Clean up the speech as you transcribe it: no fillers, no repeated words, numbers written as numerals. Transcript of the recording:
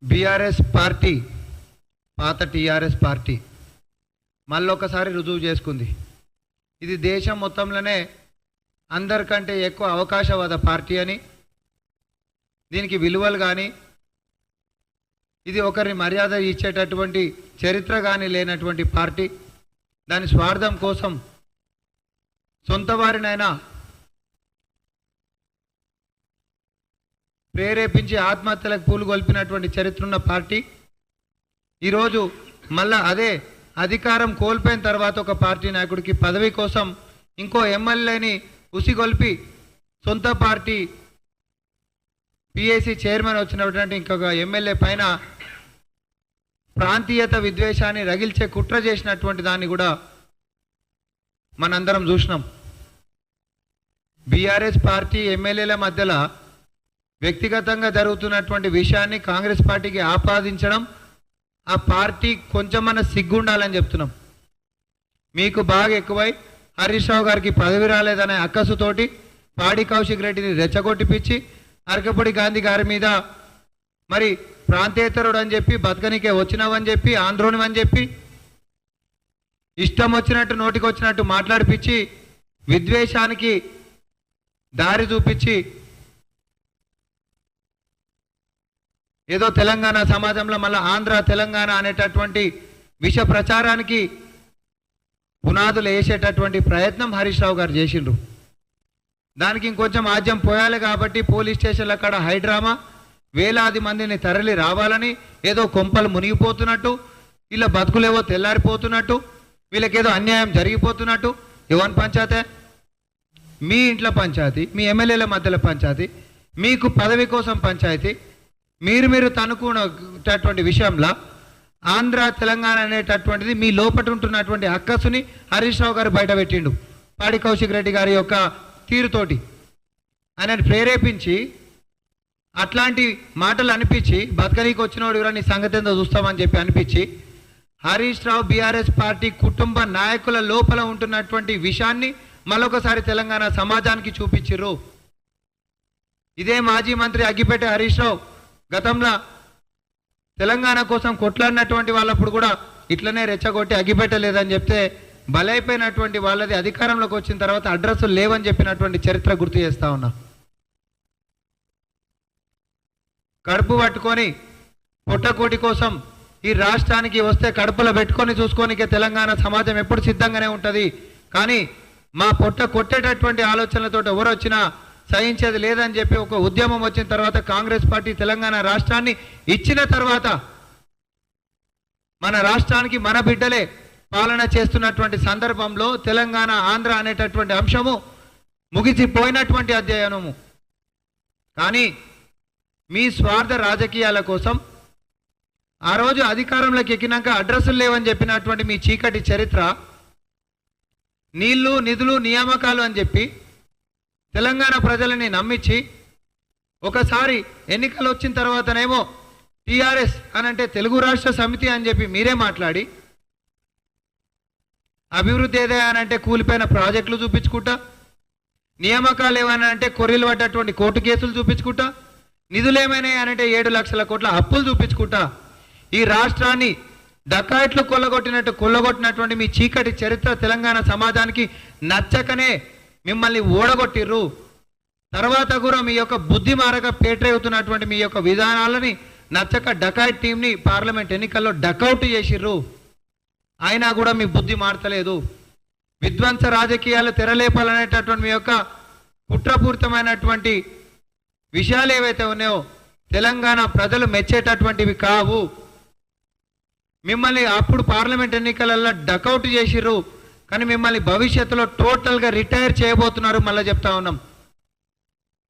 BRS party పాత TRS party మళ్ళొకసారి రుజువు చేసుకుంది. ఇది దేశం మొత్తంలోనే అందరికంటే ఎక్కువ అవకాశవాద పార్టీ అని, దీనికి విలువలు కానీ ఇది ఒకరిని మర్యాద ఇచ్చేటటువంటి చరిత్ర కానీ లేనటువంటి పార్టీ. దాని స్వార్థం కోసం సొంత వారినైనా ప్రేరేపించి ఆత్మహత్యలకు పూలుగొల్పినటువంటి చరిత్ర ఉన్న పార్టీ. ఈరోజు మళ్ళా అదే అధికారం కోల్పోయిన తర్వాత ఒక పార్టీ నాయకుడికి పదవి కోసం ఇంకో ఎమ్మెల్యేని ఉసిగొల్పి సొంత పార్టీ పిఏసీ చైర్మన్ వచ్చినటువంటి ఇంకొక ఎమ్మెల్యే పైన ప్రాంతీయత విద్వేషాన్ని రగిల్చే కుట్ర చేసినటువంటి దాన్ని కూడా మనందరం చూసినాం. బీఆర్ఎస్ పార్టీ ఎమ్మెల్యేల మధ్యలో వ్యక్తిగతంగా జరుగుతున్నటువంటి విషయాన్ని కాంగ్రెస్ పార్టీకి ఆపాదించడం, ఆ పార్టీ కొంచెమన్నా సిగ్గుండాలని చెప్తున్నాం. మీకు బాగా ఎక్కువై హరీష్ రావు గారికి పదవి రాలేదనే అక్కసుతోటి పాడి కౌశిక్ రెడ్డిని రెచ్చగొట్టిపిచ్చి అరకపొడి గాంధీ గారి మీద మరి ప్రాంతేతరుడు అని చెప్పి బతకనికే వచ్చినావని చెప్పి ఆంధ్రోనివని చెప్పి ఇష్టం వచ్చినట్టు నోటికి వచ్చినట్టు మాట్లాడిపించి విద్వేషానికి దారి చూపించి ఏదో తెలంగాణ సమాజంలో మళ్ళీ ఆంధ్ర తెలంగాణ అనేటటువంటి విష ప్రచారానికి పునాదులు వేసేటటువంటి ప్రయత్నం హరీష్ రావు గారు చేసిండ్రు. దానికి ఇంకొంచెం ఆజ్యం పోయాలి కాబట్టి పోలీస్ స్టేషన్ల అక్కడ హైడ్రామా, వేలాది మందిని తరలి రావాలని, ఏదో కొంపలు మునిగిపోతున్నట్టు, వీళ్ళ బతుకులేవో తెల్లారిపోతున్నట్టు, వీళ్ళకేదో అన్యాయం జరిగిపోతున్నట్టు. ఎవరి పంచాయతీ? మీ ఇంట్లో పంచాయతీ, మీ ఎమ్మెల్యేల మధ్యలో పంచాయతీ, మీకు పదవి కోసం పంచాయతీ. మీరు తనుకున్నటువంటి విషయంలో ఆంధ్ర తెలంగాణ అనేటటువంటిది మీ లోపట ఉంటున్నటువంటి అక్కసుని హరీష్ రావు గారు బయట పెట్టిండు పాడి కౌశిక్ రెడ్డి గారి యొక్క తీరుతోటి. ఆయనని ప్రేరేపించి అట్లాంటి మాటలు అనిపించి బతకనీకి వచ్చినోడు ఎవరని సంగతి ఏందో చూస్తామని చెప్పి అనిపించి హరీష్ రావు బీఆర్ఎస్ పార్టీ కుటుంబ నాయకుల లోపల ఉంటున్నటువంటి విషయాన్ని మరొకసారి తెలంగాణ సమాజానికి చూపించిర్రు. ఇదే మాజీ మంత్రి అగ్గిపెట్టే హరీష్ రావు గతంలో తెలంగాణ కోసం కొట్లాడినటువంటి వాళ్ళప్పుడు కూడా ఇట్లనే రెచ్చగొట్టి అగ్గిపెట్టలేదని చెప్తే బలైపోయినటువంటి వాళ్ళది అధికారంలోకి వచ్చిన తర్వాత అడ్రస్లు లేవని చెప్పినటువంటి చరిత్ర గుర్తు చేస్తా ఉన్నా. కడుపు పట్టుకొని పొట్టకోటి కోసం ఈ రాష్ట్రానికి వస్తే కడుపులో పెట్టుకొని చూసుకోనికే తెలంగాణ సమాజం ఎప్పుడు సిద్ధంగానే ఉంటుంది. కానీ మా పొట్ట కొట్టేటటువంటి ఆలోచనలతో ఎవరు వచ్చినా సహించేది లేదని చెప్పి ఒక ఉద్యమం వచ్చిన తర్వాత కాంగ్రెస్ పార్టీ తెలంగాణ రాష్ట్రాన్ని ఇచ్చిన తర్వాత మన రాష్ట్రానికి మన బిడ్డలే పాలన చేస్తున్నటువంటి సందర్భంలో తెలంగాణ ఆంధ్ర అనేటటువంటి అంశము ముగిసిపోయినటువంటి అధ్యయనము. కానీ మీ స్వార్థ రాజకీయాల కోసం ఆ రోజు అధికారంలోకి ఎక్కినాక అడ్రస్సులు లేవని చెప్పినటువంటి మీ చీకటి చరిత్ర, నీళ్లు నిధులు నియామకాలు అని చెప్పి తెలంగాణ ప్రజలని నమ్మించి ఒకసారి ఎన్నికలు వచ్చిన తర్వాతనేమో టీఆర్ఎస్ అనంటే తెలుగు రాష్ట్ర సమితి అని చెప్పి మీరే మాట్లాడి అభివృద్ధి ఏదైనా కూలిపోయిన ప్రాజెక్టులు చూపించుకుంటా, నియామకాలు ఏమైనా అంటే కొర్రీలు పడ్డటువంటి కోర్టు కేసులు చూపించుకుంటా, నిధులు ఏమైనా అనంటే 7 లక్షల కోట్ల అప్పులు చూపించుకుంటా ఈ రాష్ట్రాన్ని డకాయిట్లు కొల్లగొట్టినటువంటి మీ చీకటి చరిత్ర తెలంగాణ సమాజానికి నచ్చకనే మిమ్మల్ని ఓడగొట్టిర్రు. తర్వాత కూడా మీ యొక్క బుద్ధి మారక పేట్రేవుతున్నటువంటి మీ యొక్క విధానాలని నచ్చక డకాయిట్ టీంని పార్లమెంట్ ఎన్నికల్లో డకౌట్ చేసిర్రు. అయినా కూడా మీ బుద్ధి మారతలేదు. విధ్వంస రాజకీయాలు తెరలేపాలనేటటువంటి మీ యొక్క కుట్రపూరితమైనటువంటి విషయాలు ఏవైతే ఉన్నాయో తెలంగాణ ప్రజలు మెచ్చేటటువంటివి కావు. మిమ్మల్ని అప్పుడు పార్లమెంట్ ఎన్నికలలో డకౌట్ చేసిర్రు, కానీ మిమ్మల్ని భవిష్యత్తులో టోటల్గా రిటైర్ చేయబోతున్నారు. మళ్ళీ చెప్తా ఉన్నాం.